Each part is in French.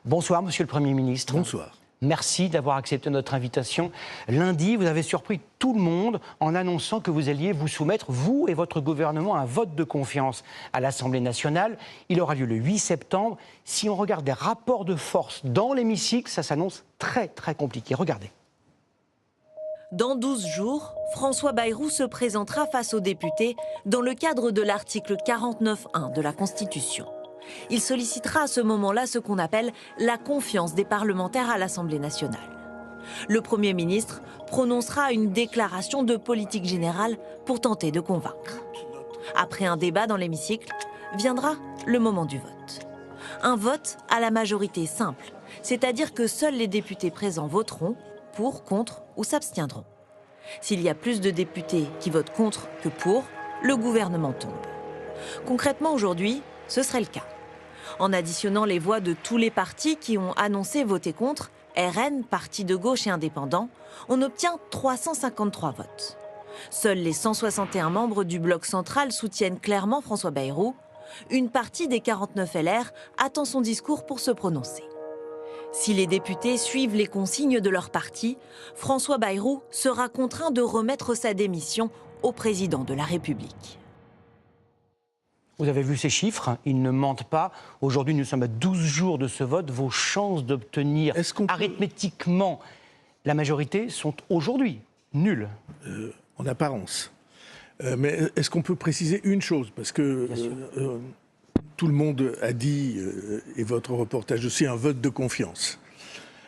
Bonsoir, Monsieur le Premier ministre. Bonsoir. Merci d'avoir accepté notre invitation. Lundi, vous avez surpris tout le monde en annonçant que vous alliez vous soumettre, vous et votre gouvernement, à un vote de confiance à l'Assemblée nationale. Il aura lieu le 8 septembre. Si on regarde les rapports de force dans l'hémicycle, ça s'annonce très compliqué. Regardez. Dans 12 jours, François Bayrou se présentera face aux députés dans le cadre de l'article 49.1 de la Constitution. Il sollicitera à ce moment-là ce qu'on appelle la confiance des parlementaires à l'Assemblée nationale. Le Premier ministre prononcera une déclaration de politique générale pour tenter de convaincre. Après un débat dans l'hémicycle, viendra le moment du vote. Un vote à la majorité simple, c'est-à-dire que seuls les députés présents voteront pour, contre ou s'abstiendront. S'il y a plus de députés qui votent contre que pour, le gouvernement tombe. Concrètement, aujourd'hui, ce serait le cas. En additionnant les voix de tous les partis qui ont annoncé voter contre, RN, Parti de gauche et indépendants, on obtient 353 votes. Seuls les 161 membres du bloc central soutiennent clairement François Bayrou. Une partie des 49 LR attend son discours pour se prononcer. Si les députés suivent les consignes de leur parti, François Bayrou sera contraint de remettre sa démission au président de la République. Vous avez vu ces chiffres, ils ne mentent pas. Aujourd'hui, nous sommes à 12 jours de ce vote. Vos chances d'obtenir arithmétiquement la majorité sont aujourd'hui nulles. En apparence. Mais est-ce qu'on peut préciser une chose? Parce que tout le monde a dit, et votre reportage aussi, un vote de confiance.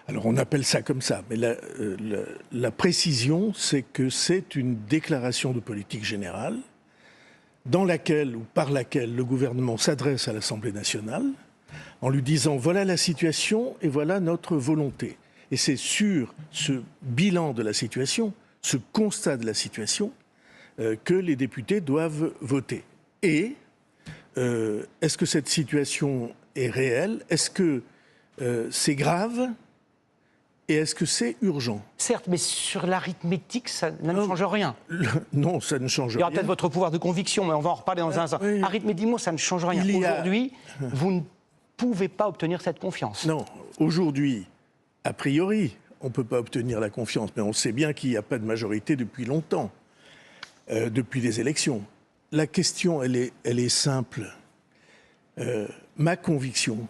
Alors on appelle ça comme ça, mais la précision, c'est que c'est une déclaration de politique générale dans laquelle ou par laquelle le gouvernement s'adresse à l'Assemblée nationale en lui disant « voilà la situation et voilà notre volonté ». Et c'est sur ce bilan de la situation, ce constat de la situation, que les députés doivent voter. Et est-ce que cette situation est réelle? Est-ce que c'est grave? Et est-ce que c'est urgent? Certes, mais sur l'arithmétique, ça ne change rien. Non, ça ne change rien. Il y aura peut-être votre pouvoir de conviction, mais on va en reparler dans un instant. Oui. Arithmétiquement, ça ne change rien. Aujourd'hui, vous ne pouvez pas obtenir cette confiance. Non, aujourd'hui, a priori, on ne peut pas obtenir la confiance, mais on sait bien qu'il n'y a pas de majorité depuis longtemps, depuis les élections. La question, elle est simple. Ma conviction,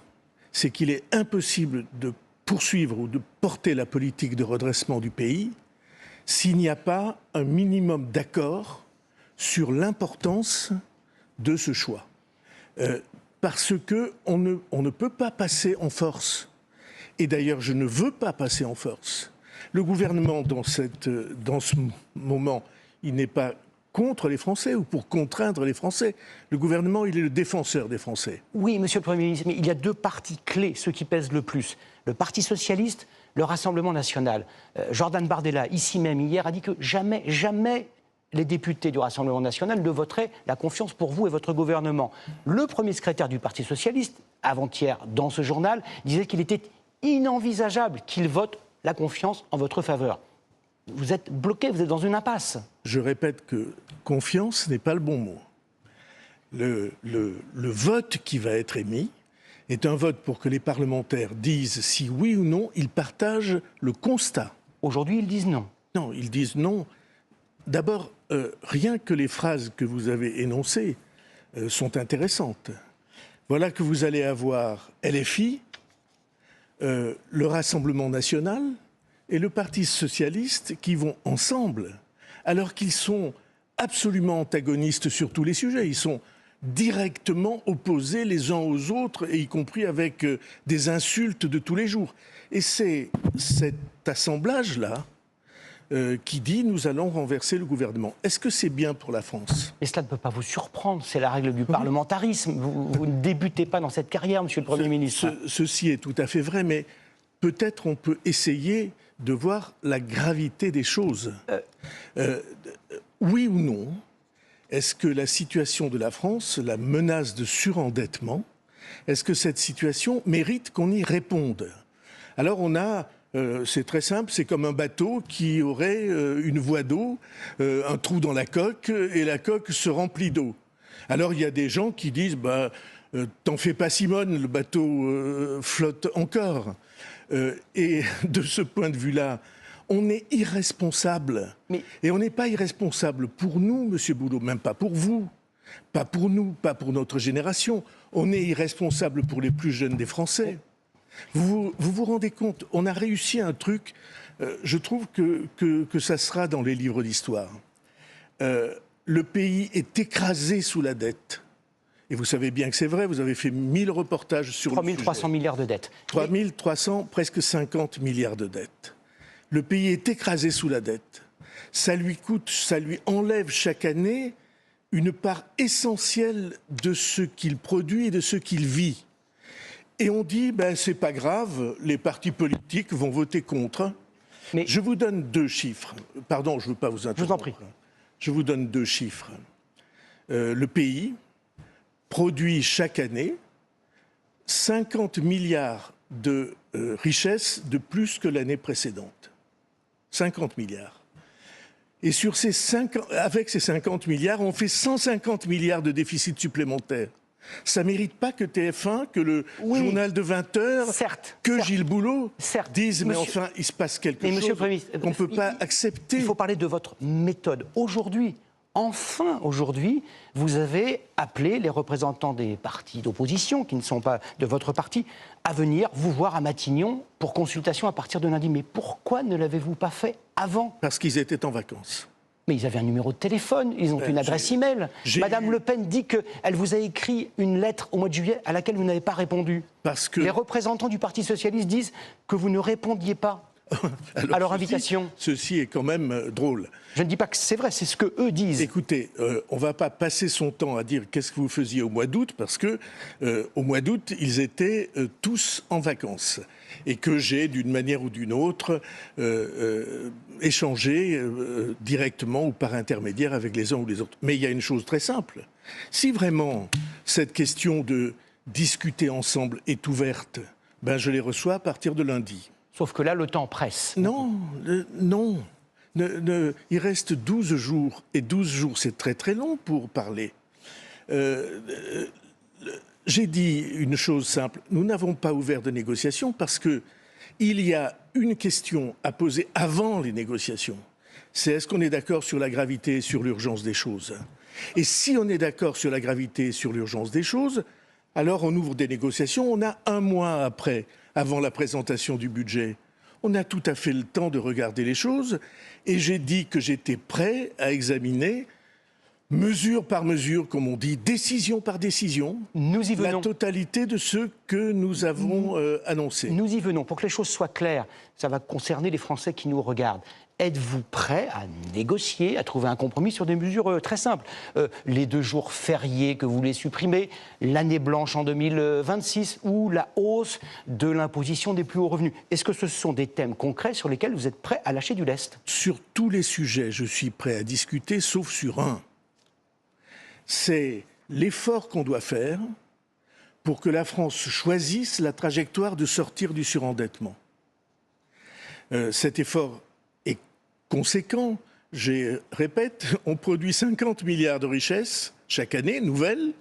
c'est qu'il est impossible de poursuivre ou de porter la politique de redressement du pays s'il n'y a pas un minimum d'accord sur l'importance de ce choix. Parce qu'on ne peut pas passer en force. Et d'ailleurs, je ne veux pas passer en force. Le gouvernement, dans ce moment, il n'est pas contre les Français ou pour contraindre les Français. Le gouvernement, il est le défenseur des Français. Oui, Monsieur le Premier ministre, mais il y a deux partis clés, ceux qui pèsent le plus. Le Parti socialiste, le Rassemblement national. Jordan Bardella, ici même hier, a dit que jamais les députés du Rassemblement national ne voteraient la confiance pour vous et votre gouvernement. Le premier secrétaire du Parti socialiste, avant-hier, dans ce journal, disait qu'il était inenvisageable qu'il vote la confiance en votre faveur. Vous êtes bloqué, vous êtes dans une impasse. Je répète que confiance n'est pas le bon mot. Le vote qui va être émis est un vote pour que les parlementaires disent si oui ou non ils partagent le constat. Aujourd'hui, ils disent non. Non, ils disent non. D'abord, rien que les phrases que vous avez énoncées sont intéressantes. Voilà que vous allez avoir LFI, le Rassemblement national et le Parti socialiste qui vont ensemble, alors qu'ils sont absolument antagonistes sur tous les sujets. Ils sont directement opposés les uns aux autres, et y compris avec des insultes de tous les jours. Et c'est cet assemblage-là qui dit « nous allons renverser le gouvernement ». Est-ce que c'est bien pour la France? Et cela ne peut pas vous surprendre, c'est la règle du parlementarisme. Vous ne débutez pas dans cette carrière, Monsieur le Premier ministre. Ceci est tout à fait vrai, mais peut-être on peut essayer de voir la gravité des choses. Oui ou non, est-ce que la situation de la France, la menace de surendettement, est-ce que cette situation mérite qu'on y réponde? Alors on a, c'est très simple, c'est comme un bateau qui aurait une voie d'eau, un trou dans la coque, et la coque se remplit d'eau. Alors il y a des gens qui disent T'en fais pas, Simone, le bateau flotte encore. Et de ce point de vue-là, on est irresponsable. Et on n'est pas irresponsable pour nous, Monsieur Boulot, même pas pour vous, pas pour nous, pas pour notre génération. On est irresponsable pour les plus jeunes des Français. Vous vous rendez compte, on a réussi un truc, je trouve que ça sera dans les livres d'histoire. Le pays est écrasé sous la dette. Et vous savez bien que c'est vrai, vous avez fait 1000 reportages sur 3 300 milliards de dettes. 3 300, presque 50 milliards de dettes. Le pays est écrasé sous la dette. Ça lui coûte, ça lui enlève chaque année une part essentielle de ce qu'il produit et de ce qu'il vit. Et on dit, c'est pas grave, les partis politiques vont voter contre. Mais je vous donne 2 chiffres. Pardon, je ne veux pas vous interrompre. Je vous en prie. Je vous donne 2 chiffres. Le pays produit chaque année 50 milliards de richesses de plus que l'année précédente. 50 milliards. Et sur avec ces 50 milliards, on fait 150 milliards de déficit supplémentaire. Ça ne mérite pas que TF1, que le journal de 20 heures, Gilles Boulot disent « mais enfin, il se passe quelque chose qu'on ne peut pas accepter ». Il faut parler de votre méthode. Aujourd'hui, vous avez appelé les représentants des partis d'opposition, qui ne sont pas de votre parti, à venir vous voir à Matignon pour consultation à partir de lundi. Mais pourquoi ne l'avez-vous pas fait avant ? Parce qu'ils étaient en vacances. Mais ils avaient un numéro de téléphone, ils ont une adresse e-mail. Madame Le Pen dit qu'elle vous a écrit une lettre au mois de juillet à laquelle vous n'avez pas répondu. Parce que... Les représentants du Parti socialiste disent que vous ne répondiez pas à leur invitation. Ceci est quand même drôle. Je ne dis pas que c'est vrai, c'est ce que eux disent. Écoutez, on ne va pas passer son temps à dire qu'est-ce que vous faisiez au mois d'août, parce que au mois d'août, ils étaient tous en vacances. Et que j'ai, d'une manière ou d'une autre, échangé directement ou par intermédiaire avec les uns ou les autres. Mais il y a une chose très simple. Si vraiment cette question de discuter ensemble est ouverte, je les reçois à partir de lundi. Sauf que là, le temps presse. Non, non. Il reste 12 jours, et 12 jours, c'est très très long pour parler. J'ai dit une chose simple, nous n'avons pas ouvert de négociations parce qu'il y a une question à poser avant les négociations. C'est est-ce qu'on est d'accord sur la gravité et sur l'urgence des choses ? Et si on est d'accord sur la gravité et sur l'urgence des choses, alors on ouvre des négociations, on a un mois après, avant la présentation du budget. On a tout à fait le temps de regarder les choses et j'ai dit que j'étais prêt à examiner mesure par mesure, comme on dit, décision par décision, nous y venons. La totalité de ce que nous avons annoncé. Nous y venons. Pour que les choses soient claires, ça va concerner les Français qui nous regardent. Êtes-vous prêt à négocier, à trouver un compromis sur des mesures très simples ? Les 2 jours fériés que vous voulez supprimer, l'année blanche en 2026 ou la hausse de l'imposition des plus hauts revenus. Est-ce que ce sont des thèmes concrets sur lesquels vous êtes prêt à lâcher du lest ? Sur tous les sujets, je suis prêt à discuter, sauf sur un. C'est l'effort qu'on doit faire pour que la France choisisse la trajectoire de sortir du surendettement. Cet effort est conséquent. Je répète, on produit 50 milliards de richesses chaque année, nouvelles,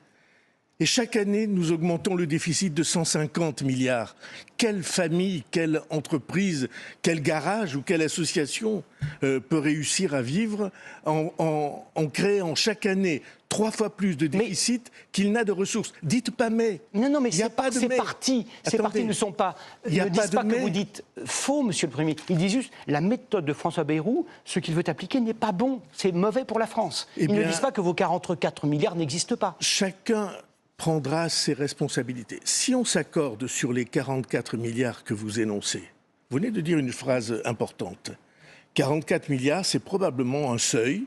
et chaque année, nous augmentons le déficit de 150 milliards. Quelle famille, quelle entreprise, quel garage ou quelle association peut réussir à vivre en créant chaque année 3 fois plus de déficit qu'il n'a de ressources. Dites pas mais. Non, mais ces partis ne sont pas. Ne disent pas que vous dites faux, Monsieur le Premier. Ils disent juste la méthode de François Bayrou, ce qu'il veut appliquer n'est pas bon. C'est mauvais pour la France. Ils ne disent pas que vos 44 milliards n'existent pas. Chacun prendra ses responsabilités. Si on s'accorde sur les 44 milliards que vous énoncez, vous venez de dire une phrase importante. 44 milliards, c'est probablement un seuil.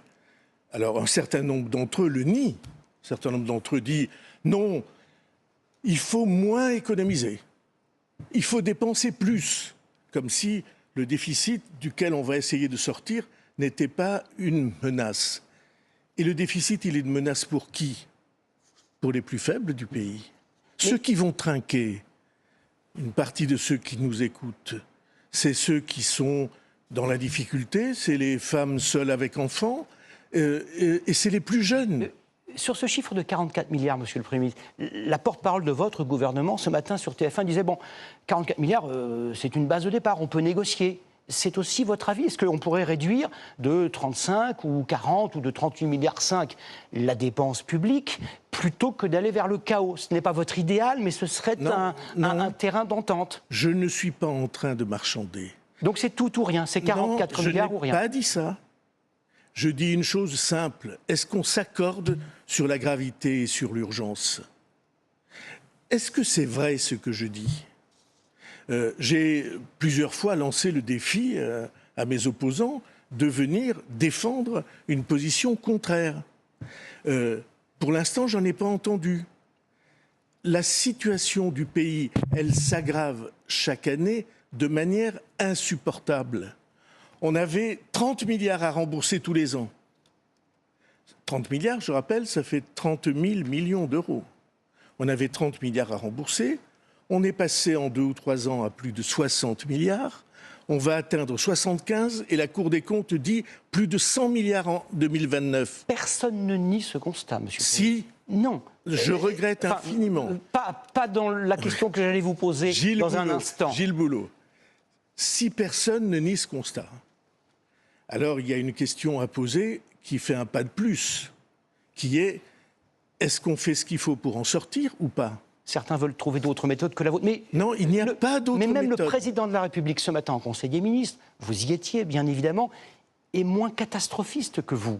Alors, un certain nombre d'entre eux le nient. Un certain nombre d'entre eux disent « Non, il faut moins économiser. Il faut dépenser plus. » Comme si le déficit duquel on va essayer de sortir n'était pas une menace. Et le déficit, il est une menace pour qui ? Pour les plus faibles du pays. Ceux qui vont trinquer, une partie de ceux qui nous écoutent, c'est ceux qui sont dans la difficulté, c'est les femmes seules avec enfants, et c'est les plus jeunes. Sur ce chiffre de 44 milliards, Monsieur le Premier ministre, la porte-parole de votre gouvernement ce matin sur TF1 disait, bon, 44 milliards, c'est une base de départ, on peut négocier. C'est aussi votre avis? Est-ce qu'on pourrait réduire de 35 ou 40 ou de 38 milliards 5 la dépense publique plutôt que d'aller vers le chaos? Ce n'est pas votre idéal, mais ce serait un terrain d'entente. Je ne suis pas en train de marchander. Donc c'est tout ou rien, c'est 44 milliards ou rien? Je n'ai pas dit ça. Je dis une chose simple. Est-ce qu'on s'accorde sur la gravité et sur l'urgence? Est-ce que c'est vrai ce que je dis? J'ai plusieurs fois lancé le défi à mes opposants de venir défendre une position contraire. Pour l'instant, j'en ai pas entendu. La situation du pays, elle s'aggrave chaque année de manière insupportable. On avait 30 milliards à rembourser tous les ans. 30 milliards, je rappelle, ça fait 30 000 millions d'euros. On avait 30 milliards à rembourser. On est passé en 2 ou 3 ans à plus de 60 milliards. On va atteindre 75 et la Cour des comptes dit plus de 100 milliards en 2029. Personne ne nie ce constat, monsieur. Si. Non. Je regrette infiniment. Pas dans la question que j'allais vous poser dans un instant. Gilles Boulot, si personne ne nie ce constat, alors il y a une question à poser qui fait un pas de plus, qui est-ce qu'on fait ce qu'il faut pour en sortir ou pas? Certains veulent trouver d'autres méthodes que la vôtre. Mais non, il n'y a pas d'autres méthodes. Mais même le président de la République ce matin en Conseil des ministres, vous y étiez bien évidemment, est moins catastrophiste que vous.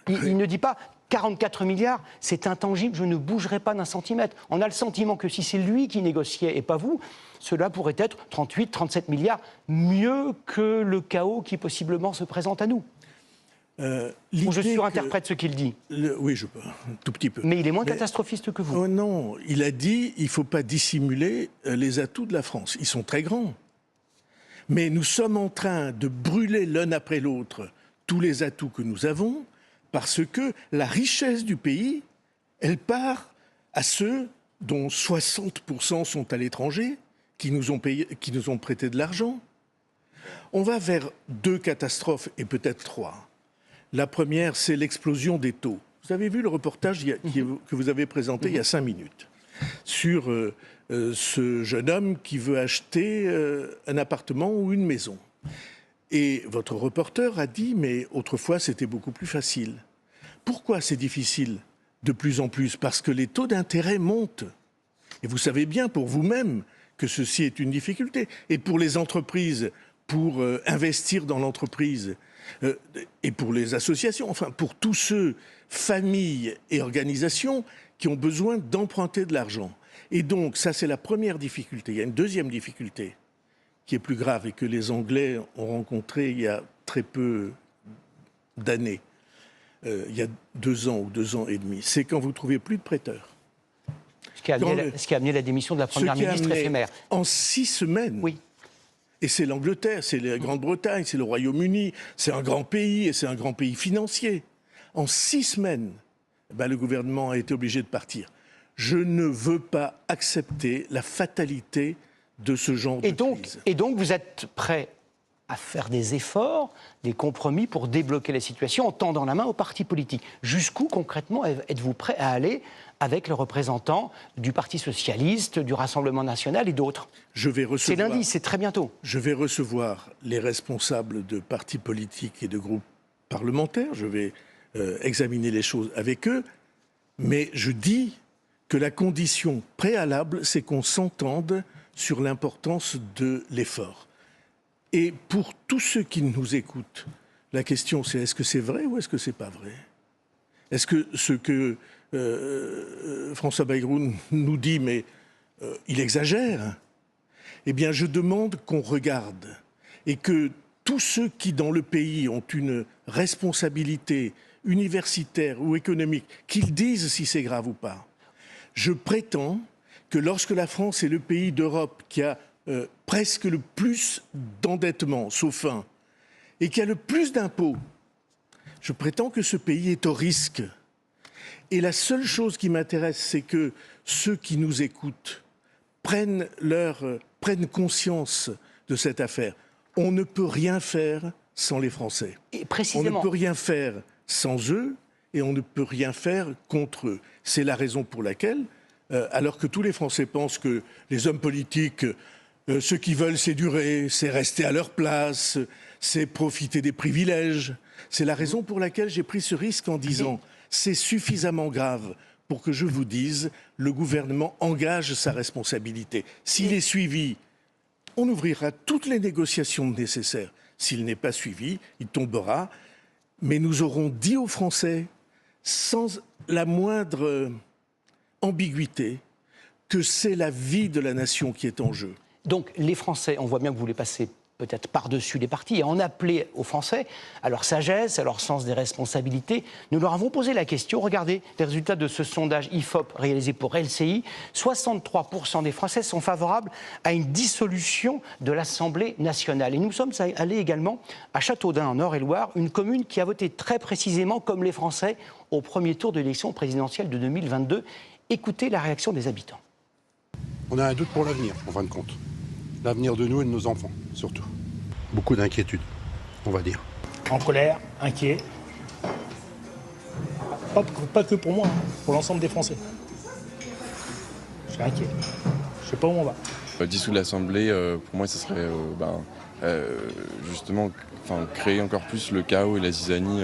Il ne dit pas 44 milliards, c'est intangible, je ne bougerai pas d'un centimètre. On a le sentiment que si c'est lui qui négociait et pas vous, cela pourrait être 38, 37 milliards, mieux que le chaos qui possiblement se présente à nous. Ou je surinterprète ce qu'il dit. Oui, un tout petit peu. Mais il est moins catastrophiste que vous. Oh non, il a dit il ne faut pas dissimuler les atouts de la France. Ils sont très grands. Mais nous sommes en train de brûler l'un après l'autre tous les atouts que nous avons parce que la richesse du pays, elle part à ceux dont 60% sont à l'étranger, qui nous ont prêté de l'argent. On va vers 2 catastrophes et peut-être 3. La première, c'est l'explosion des taux. Vous avez vu le reportage que vous avez présenté il y a 5 minutes sur ce jeune homme qui veut acheter un appartement ou une maison. Et votre reporter a dit, mais autrefois c'était beaucoup plus facile. Pourquoi c'est difficile de plus en plus? Parce que les taux d'intérêt montent. Et vous savez bien pour vous-même que ceci est une difficulté. Et pour les entreprises, pour investir dans l'entreprise, et pour les associations, enfin pour tous ceux, familles et organisations qui ont besoin d'emprunter de l'argent. Et donc, ça c'est la première difficulté. Il y a une deuxième difficulté qui est plus grave et que les Anglais ont rencontrée il y a très peu d'années, il y a 2 ans ou 2 ans et demi, c'est quand vous ne trouvez plus de prêteurs. Ce qui a amené la démission de la première ministre éphémère. En 6 semaines. Oui. Et c'est l'Angleterre, c'est la Grande-Bretagne, c'est le Royaume-Uni, c'est un grand pays et c'est un grand pays financier. En 6 semaines, le gouvernement a été obligé de partir. Je ne veux pas accepter la fatalité de ce genre de crise. Et donc vous êtes prêt à faire des efforts, des compromis pour débloquer la situation en tendant la main aux partis politiques. Jusqu'où concrètement êtes-vous prêt à aller avec le représentant du Parti socialiste, du Rassemblement national et d'autres? C'est lundi, c'est très bientôt. Je vais recevoir les responsables de partis politiques et de groupes parlementaires. Je vais examiner les choses avec eux. Mais je dis que la condition préalable, c'est qu'on s'entende sur l'importance de l'effort. Et pour tous ceux qui nous écoutent, la question c'est est-ce que c'est vrai ou est-ce que c'est pas vrai? Est-ce que ce que François Bayrou nous dit, mais il exagère? Eh bien, je demande qu'on regarde et que tous ceux qui, dans le pays, ont une responsabilité universitaire ou économique, qu'ils disent si c'est grave ou pas. Je prétends que lorsque la France est le pays d'Europe qui a presque le plus d'endettement, sauf un, et qui a le plus d'impôts, je prétends que ce pays est au risque. Et la seule chose qui m'intéresse, c'est que ceux qui nous écoutent prennent conscience de cette affaire. On ne peut rien faire sans les Français. Et précisément, on ne peut rien faire sans eux, et on ne peut rien faire contre eux. C'est la raison pour laquelle, alors que tous les Français pensent que les hommes politiques, ce qu'ils veulent, c'est durer, c'est rester à leur place, c'est profiter des privilèges. C'est la raison pour laquelle j'ai pris ce risque en disant c'est suffisamment grave pour que je vous dise le gouvernement engage sa responsabilité. S'il est suivi, on ouvrira toutes les négociations nécessaires. S'il n'est pas suivi, il tombera. Mais nous aurons dit aux Français, sans la moindre ambiguïté, que c'est la vie de la nation qui est en jeu. Donc les Français, on voit bien que vous voulez passer peut-être par-dessus les partis et en appeler aux Français à leur sagesse, à leur sens des responsabilités. Nous leur avons posé la question, regardez les résultats de ce sondage IFOP réalisé pour LCI, 63% des Français sont favorables à une dissolution de l'Assemblée nationale. Et nous sommes allés également à Châteaudun, en Eure-et-Loire, une commune qui a voté très précisément comme les Français au premier tour de l'élection présidentielle de 2022. Écoutez la réaction des habitants. On a un doute pour l'avenir, en fin de compte. L'avenir de nous et de nos enfants, surtout. Beaucoup d'inquiétudes, on va dire. En colère, inquiet. Pas que pour moi, pour l'ensemble des Français. Je suis inquiet. Je sais pas où on va. Dissoudre l'Assemblée, pour moi, ce serait justement créer encore plus le chaos et la zizanie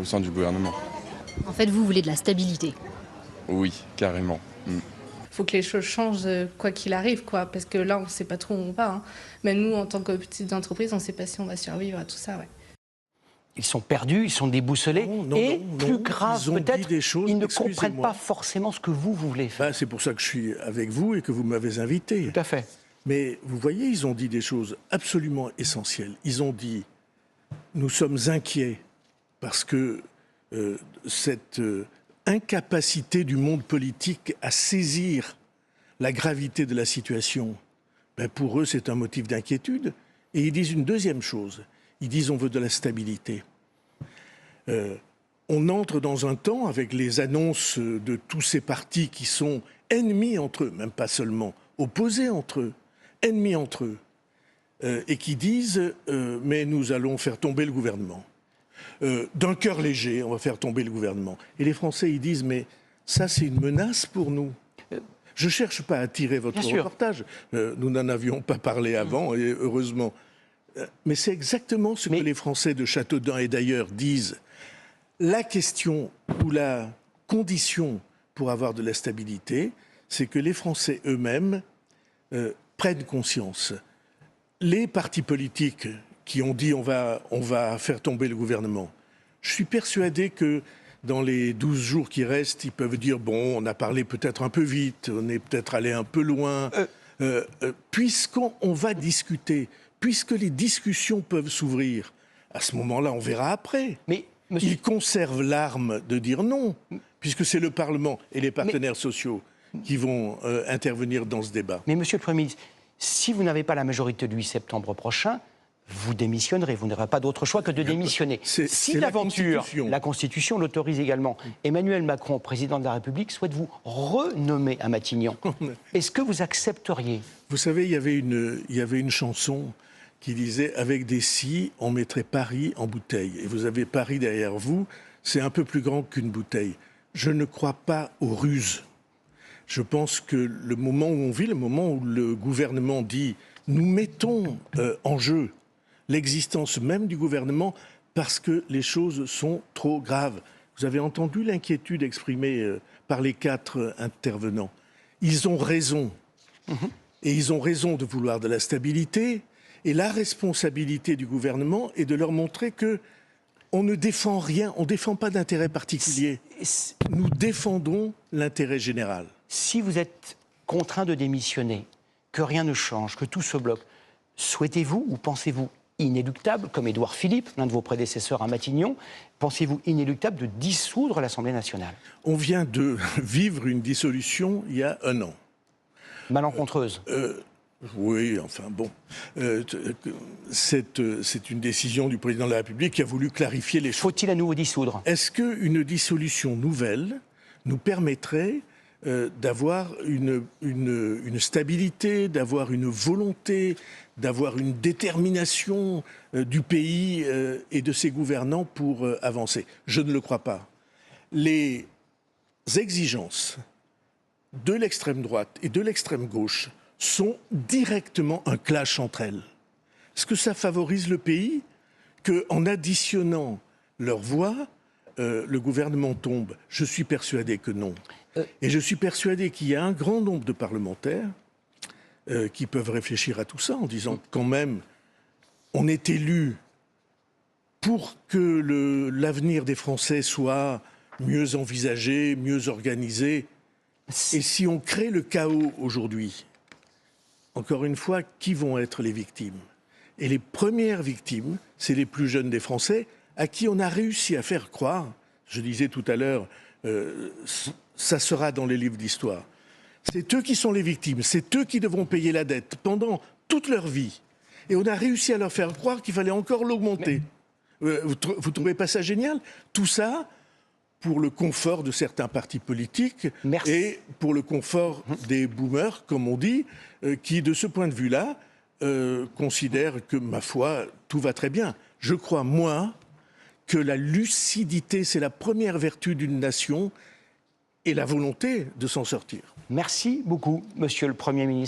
au sein du gouvernement. En fait, vous voulez de la stabilité? Oui, carrément. Faut que les choses changent quoi qu'il arrive, quoi. Parce que là, on ne sait pas trop où on va. Hein. Même nous, en tant que petite entreprise, on ne sait pas si on va survivre à tout ça. Ouais. Ils sont perdus, ils sont déboussolés. Plus grave peut-être, ils ne comprennent pas forcément ce que vous voulez faire. C'est pour ça que je suis avec vous et que vous m'avez invité. Tout à fait. Mais vous voyez, ils ont dit des choses absolument essentielles. Ils ont dit « Nous sommes inquiets parce que cette... incapacité du monde politique à saisir la gravité de la situation, pour eux, c'est un motif d'inquiétude. Et ils disent une deuxième chose. Ils disent on veut de la stabilité. On entre dans un temps avec les annonces de tous ces partis qui sont ennemis entre eux, même pas seulement opposés entre eux, ennemis entre eux, et qui disent mais nous allons faire tomber le gouvernement. D'un cœur léger, on va faire tomber le gouvernement. Et les Français, ils disent, mais ça, c'est une menace pour nous. Je ne cherche pas à attirer votre reportage. Nous n'en avions pas parlé avant, et heureusement. Mais c'est exactement ce que les Français de Châteaudun et d'ailleurs disent. La question ou la condition pour avoir de la stabilité, c'est que les Français eux-mêmes prennent conscience. Les partis politiques qui ont dit on va faire tomber le gouvernement. Je suis persuadé que dans les 12 jours qui restent, ils peuvent dire bon, on a parlé peut-être un peu vite, on est peut-être allé un peu loin. Puisqu'on va discuter, puisque les discussions peuvent s'ouvrir, à ce moment-là, on verra après. Mais ils conservent l'arme de dire non, puisque c'est le Parlement et les partenaires sociaux qui vont intervenir dans ce débat. Mais Monsieur le Premier ministre, si vous n'avez pas la majorité le 8 septembre prochain, vous démissionnerez, vous n'aurez pas d'autre choix que de démissionner. Si l'aventure, la Constitution l'autorise également, Emmanuel Macron, président de la République, souhaite vous renommer à Matignon. Est-ce que vous accepteriez? Vous savez, il y avait une chanson qui disait « Avec des scies, on mettrait Paris en bouteille ». Et vous avez Paris derrière vous, c'est un peu plus grand qu'une bouteille. Je ne crois pas aux ruses. Je pense que le moment où on vit, le moment où le gouvernement dit « Nous mettons en jeu » l'existence même du gouvernement parce que les choses sont trop graves. Vous avez entendu l'inquiétude exprimée par les 4 intervenants. Ils ont raison. Et ils ont raison de vouloir de la stabilité. Et la responsabilité du gouvernement est de leur montrer que on ne défend rien, on ne défend pas d'intérêt particulier. Nous défendons l'intérêt général. Si vous êtes contraint de démissionner, que rien ne change, que tout se bloque, souhaitez-vous ou pensez-vous inéluctable, comme Édouard Philippe, l'un de vos prédécesseurs à Matignon, pensez-vous inéluctable de dissoudre l'Assemblée nationale? On vient de vivre une dissolution il y a 1 an. Malencontreuse. Oui, enfin bon. C'est une décision du président de la République qui a voulu clarifier les choses. Faut-il à nouveau dissoudre? Est-ce qu'une dissolution nouvelle nous permettrait d'avoir une stabilité, d'avoir une volonté, d'avoir une détermination du pays et de ses gouvernants pour avancer? Je ne le crois pas. les exigences de l'extrême droite et de l'extrême gauche sont directement un clash entre elles. Est-ce que ça favorise le pays qu'en additionnant leurs voix, le gouvernement tombe? Je suis persuadé que non. Et je suis persuadé qu'il y a un grand nombre de parlementaires qui peuvent réfléchir à tout ça en disant quand même, on est élu pour que l'avenir des Français soit mieux envisagé, mieux organisé. Et si on crée le chaos aujourd'hui, encore une fois, qui vont être les victimes? Et les premières victimes, c'est les plus jeunes des Français, à qui on a réussi à faire croire, je disais tout à l'heure, ça sera dans les livres d'histoire, c'est eux qui sont les victimes, c'est eux qui devront payer la dette pendant toute leur vie. Et on a réussi à leur faire croire qu'il fallait encore l'augmenter. Vous trouvez pas ça génial? Tout ça pour le confort de certains partis politiques. Merci. Et pour le confort des boomers, comme on dit, qui, de ce point de vue-là, considèrent que, ma foi, tout va très bien. Je crois, moi, que la lucidité, c'est la première vertu d'une nation et la volonté de s'en sortir. Merci beaucoup, Monsieur le Premier ministre.